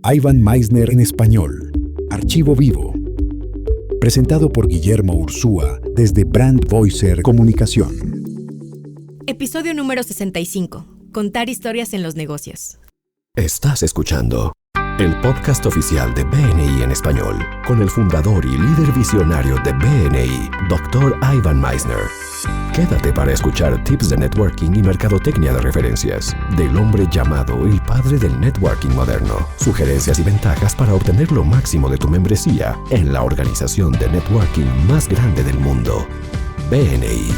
Ivan Misner en español. Archivo vivo. Presentado por Guillermo Ursúa desde Brand Voicer Comunicación. Episodio número 65. Contar historias en los negocios. Estás escuchando el podcast oficial de BNI en español, con el fundador y líder visionario de BNI, Dr. Ivan Misner. Quédate para escuchar tips de networking y mercadotecnia de referencias del hombre llamado el padre del networking moderno, sugerencias y ventajas para obtener lo máximo de tu membresía en la organización de networking más grande del mundo, BNI.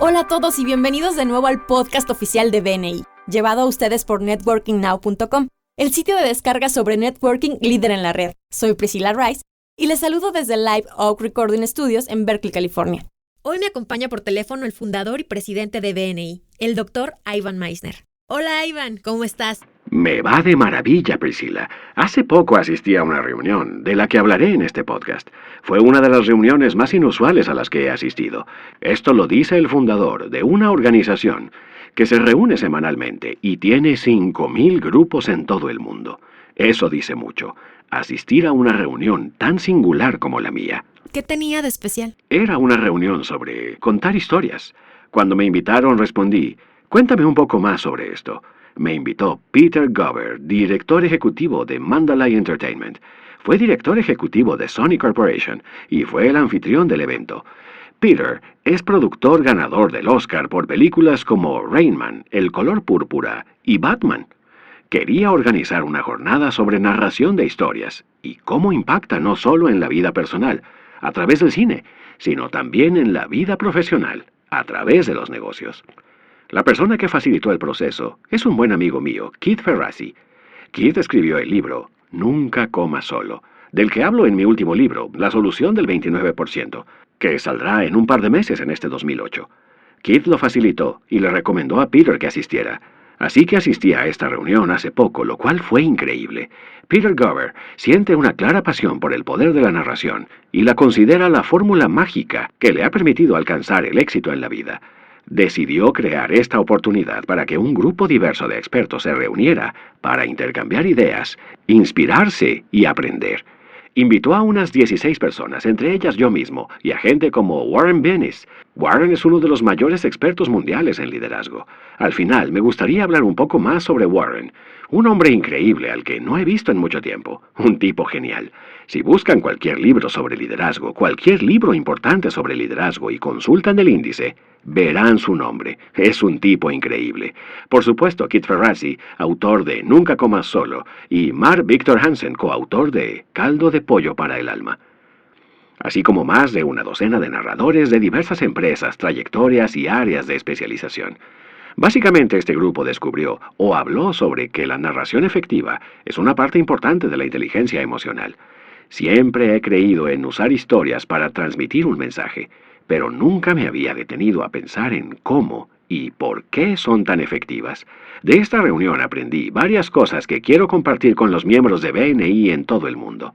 Hola a todos y bienvenidos de nuevo al podcast oficial de BNI, llevado a ustedes por networkingnow.com, el sitio de descarga sobre networking líder en la red. Soy Priscilla Rice y les saludo desde Live Oak Recording Studios en Berkeley, California. Hoy me acompaña por teléfono el fundador y presidente de BNI, el Dr. Ivan Misner. Hola Ivan, ¿cómo estás? Me va de maravilla, Priscilla. Hace poco asistí a una reunión, de la que hablaré en este podcast. Fue una de las reuniones más inusuales a las que he asistido. Esto lo dice el fundador de una organización que se reúne semanalmente y tiene 5,000 grupos en todo el mundo. Eso dice mucho. Asistir a una reunión tan singular como la mía. ¿Qué tenía de especial? Era una reunión sobre contar historias. Cuando me invitaron respondí, cuéntame un poco más sobre esto. Me invitó Peter Gover, director ejecutivo de Mandalay Entertainment. Fue director ejecutivo de Sony Corporation y fue el anfitrión del evento. Peter es productor ganador del Oscar por películas como Rain Man, El color púrpura y Batman. Quería organizar una jornada sobre narración de historias y cómo impacta no solo en la vida personal, a través del cine, sino también en la vida profesional, a través de los negocios. La persona que facilitó el proceso es un buen amigo mío, Keith Ferrazzi. Keith escribió el libro Nunca comas solo, del que hablo en mi último libro, La solución del 29%, que saldrá en un par de meses en este 2008. Keith lo facilitó y le recomendó a Peter que asistiera. Así que asistí a esta reunión hace poco, lo cual fue increíble. Peter Gover siente una clara pasión por el poder de la narración y la considera la fórmula mágica que le ha permitido alcanzar el éxito en la vida. Decidió crear esta oportunidad para que un grupo diverso de expertos se reuniera para intercambiar ideas, inspirarse y aprender. Invitó a unas 16 personas, entre ellas yo mismo, y a gente como Warren Bennis. Warren es uno de los mayores expertos mundiales en liderazgo. Al final, me gustaría hablar un poco más sobre Warren, un hombre increíble al que no he visto en mucho tiempo, un tipo genial. Si buscan cualquier libro sobre liderazgo, cualquier libro importante sobre liderazgo y consultan el índice, verán su nombre. Es un tipo increíble. Por supuesto, Keith Ferrazzi, autor de Nunca comas solo, y Mark Victor Hansen, coautor de Caldo de pollo para el alma. Así como más de una docena de narradores de diversas empresas, trayectorias y áreas de especialización. Básicamente este grupo descubrió o habló sobre que la narración efectiva es una parte importante de la inteligencia emocional. Siempre he creído en usar historias para transmitir un mensaje, pero nunca me había detenido a pensar en cómo y por qué son tan efectivas. De esta reunión aprendí varias cosas que quiero compartir con los miembros de BNI en todo el mundo.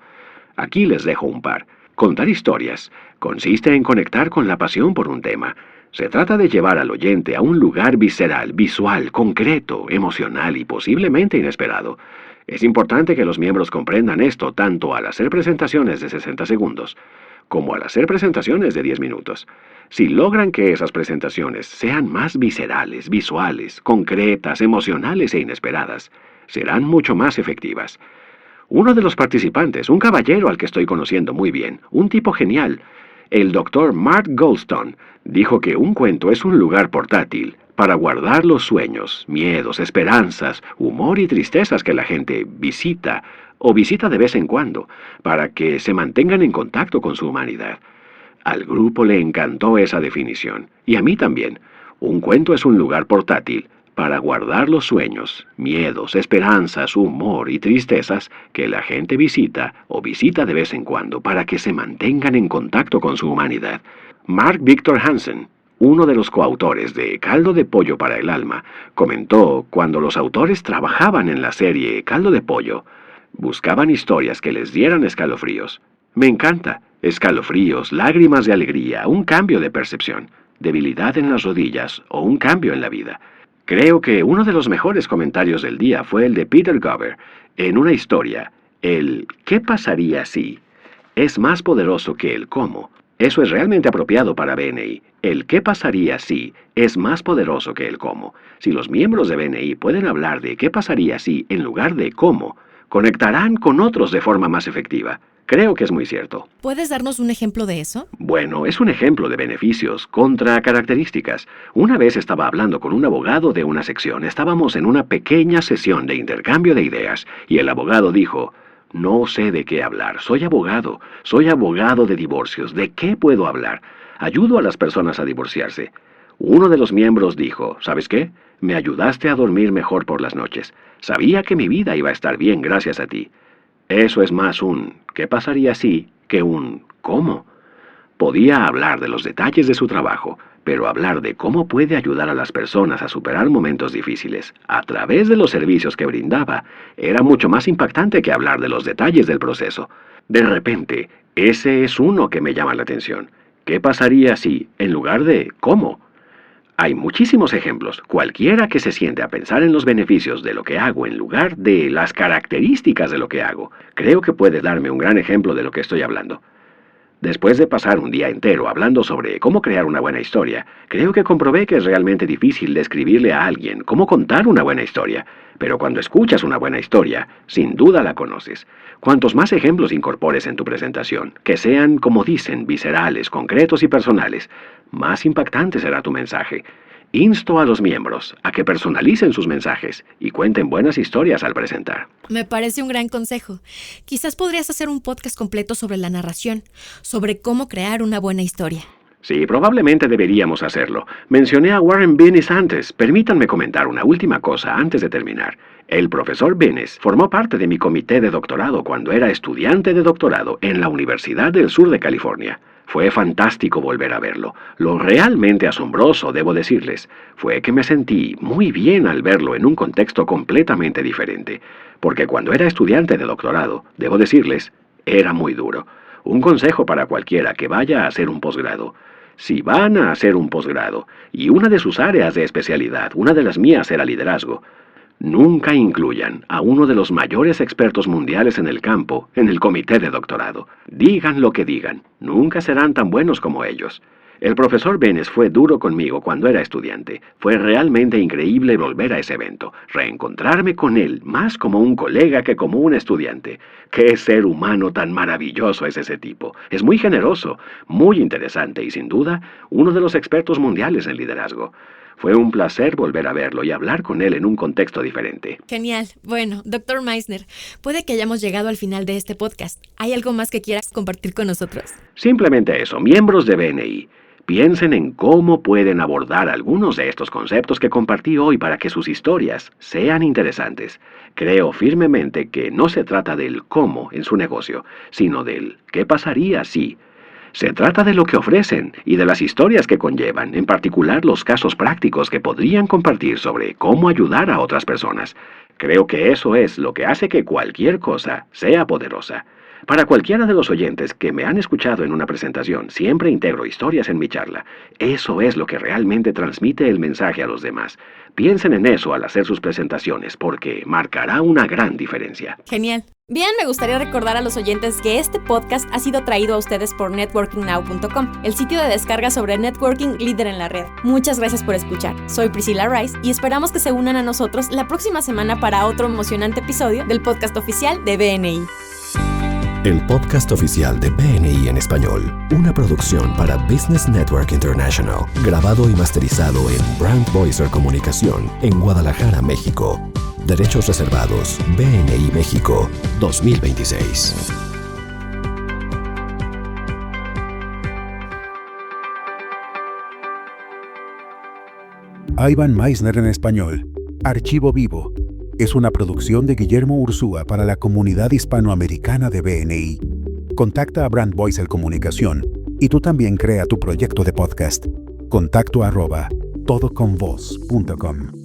Aquí les dejo un par. Contar historias consiste en conectar con la pasión por un tema. Se trata de llevar al oyente a un lugar visceral, visual, concreto, emocional y posiblemente inesperado. Es importante que los miembros comprendan esto tanto al hacer presentaciones de 60 segundos como al hacer presentaciones de 10 minutos. Si logran que esas presentaciones sean más viscerales, visuales, concretas, emocionales e inesperadas, serán mucho más efectivas. Uno de los participantes, un caballero al que estoy conociendo muy bien, un tipo genial, el Dr. Mark Goldstone, dijo que un cuento es un lugar portátil para guardar los sueños, miedos, esperanzas, humor y tristezas que la gente visita o visita de vez en cuando, para que se mantengan en contacto con su humanidad. Al grupo le encantó esa definición, y a mí también. Un cuento es un lugar portátil para guardar los sueños, miedos, esperanzas, humor y tristezas que la gente visita o visita de vez en cuando para que se mantengan en contacto con su humanidad. Mark Victor Hansen, uno de los coautores de Caldo de pollo para el alma, comentó cuando los autores trabajaban en la serie Caldo de pollo, buscaban historias que les dieran escalofríos. Me encanta. Escalofríos, lágrimas de alegría, un cambio de percepción, debilidad en las rodillas o un cambio en la vida. Creo que uno de los mejores comentarios del día fue el de Peter Gover en una historia. El ¿qué pasaría si? Es más poderoso que el cómo. Eso es realmente apropiado para BNI. El ¿qué pasaría si? Es más poderoso que el cómo. Si los miembros de BNI pueden hablar de qué pasaría si en lugar de cómo, conectarán con otros de forma más efectiva. Creo que es muy cierto. ¿Puedes darnos un ejemplo de eso? Bueno, es un ejemplo de beneficios contra características. Una vez estaba hablando con un abogado de una sección. Estábamos en una pequeña sesión de intercambio de ideas y el abogado dijo: no sé de qué hablar. Soy abogado de divorcios. ¿De qué puedo hablar? Ayudo a las personas a divorciarse. Uno de los miembros dijo: ¿sabes qué? Me ayudaste a dormir mejor por las noches. Sabía que mi vida iba a estar bien gracias a ti. Eso es más un ¿qué pasaría si? Que un ¿cómo? Podía hablar de los detalles de su trabajo, pero hablar de cómo puede ayudar a las personas a superar momentos difíciles a través de los servicios que brindaba era mucho más impactante que hablar de los detalles del proceso. De repente, ese es uno que me llama la atención. ¿Qué pasaría si, en lugar de ¿cómo? Hay muchísimos ejemplos. Cualquiera que se siente a pensar en los beneficios de lo que hago en lugar de las características de lo que hago, creo que puede darme un gran ejemplo de lo que estoy hablando. Después de pasar un día entero hablando sobre cómo crear una buena historia, creo que comprobé que es realmente difícil describirle a alguien cómo contar una buena historia. Pero cuando escuchas una buena historia, sin duda la conoces. Cuantos más ejemplos incorpores en tu presentación, que sean, como dicen, viscerales, concretos y personales, más impactante será tu mensaje. Insto a los miembros a que personalicen sus mensajes y cuenten buenas historias al presentar. Me parece un gran consejo. Quizás podrías hacer un podcast completo sobre la narración, sobre cómo crear una buena historia. Sí, probablemente deberíamos hacerlo. Mencioné a Warren Bennis antes. Permítanme comentar una última cosa antes de terminar. El profesor Bennis formó parte de mi comité de doctorado cuando era estudiante de doctorado en la Universidad del Sur de California. Fue fantástico volver a verlo. Lo realmente asombroso, debo decirles, fue que me sentí muy bien al verlo en un contexto completamente diferente. Porque cuando era estudiante de doctorado, debo decirles, era muy duro. Un consejo para cualquiera que vaya a hacer un posgrado. Si van a hacer un posgrado, y una de sus áreas de especialidad, una de las mías era liderazgo, nunca incluyan a uno de los mayores expertos mundiales en el campo en el comité de doctorado. Digan lo que digan, nunca serán tan buenos como ellos. El profesor Bennis fue duro conmigo cuando era estudiante. Fue realmente increíble volver a ese evento, reencontrarme con él más como un colega que como un estudiante. ¡Qué ser humano tan maravilloso es ese tipo! Es muy generoso, muy interesante y sin duda uno de los expertos mundiales en liderazgo. Fue un placer volver a verlo y hablar con él en un contexto diferente. Genial. Bueno, Dr. Meisner, puede que hayamos llegado al final de este podcast. ¿Hay algo más que quieras compartir con nosotros? Simplemente eso, miembros de BNI. Piensen en cómo pueden abordar algunos de estos conceptos que compartí hoy para que sus historias sean interesantes. Creo firmemente que no se trata del cómo en su negocio, sino del qué pasaría si. Se trata de lo que ofrecen y de las historias que conllevan, en particular los casos prácticos que podrían compartir sobre cómo ayudar a otras personas. Creo que eso es lo que hace que cualquier cosa sea poderosa. Para cualquiera de los oyentes que me han escuchado en una presentación, siempre integro historias en mi charla. Eso es lo que realmente transmite el mensaje a los demás. Piensen en eso al hacer sus presentaciones, porque marcará una gran diferencia. Genial. Bien, me gustaría recordar a los oyentes que este podcast ha sido traído a ustedes por networkingnow.com, el sitio de descarga sobre networking líder en la red. Muchas gracias por escuchar. Soy Priscilla Rice y esperamos que se unan a nosotros la próxima semana para otro emocionante episodio del podcast oficial de BNI. El podcast oficial de BNI en español, una producción para Business Network International, grabado y masterizado en Brand Voicer Comunicación en Guadalajara, México. Derechos reservados, BNI México, 2026. Ivan Meisner en español, Archivo Vivo, es una producción de Guillermo Ursúa para la comunidad hispanoamericana de BNI. Contacta a Brand Voicer Comunicación y tú también crea tu proyecto de podcast. Contacto @todoconvoz.com